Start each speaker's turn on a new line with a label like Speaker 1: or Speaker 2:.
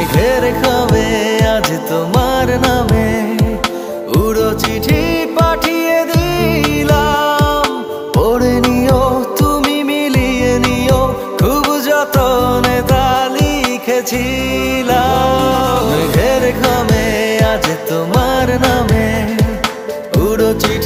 Speaker 1: মেঘের খাবে আজ তোমার নামে উড়ো চিঠি পাঠিয়ে দিলাম, পড়ে নিও তুমি মিলিয়ে নিও, খুব যতনে তা লিখেছিলাম। মেঘের খাবে আজ তোমার নামে উড়ো চিঠি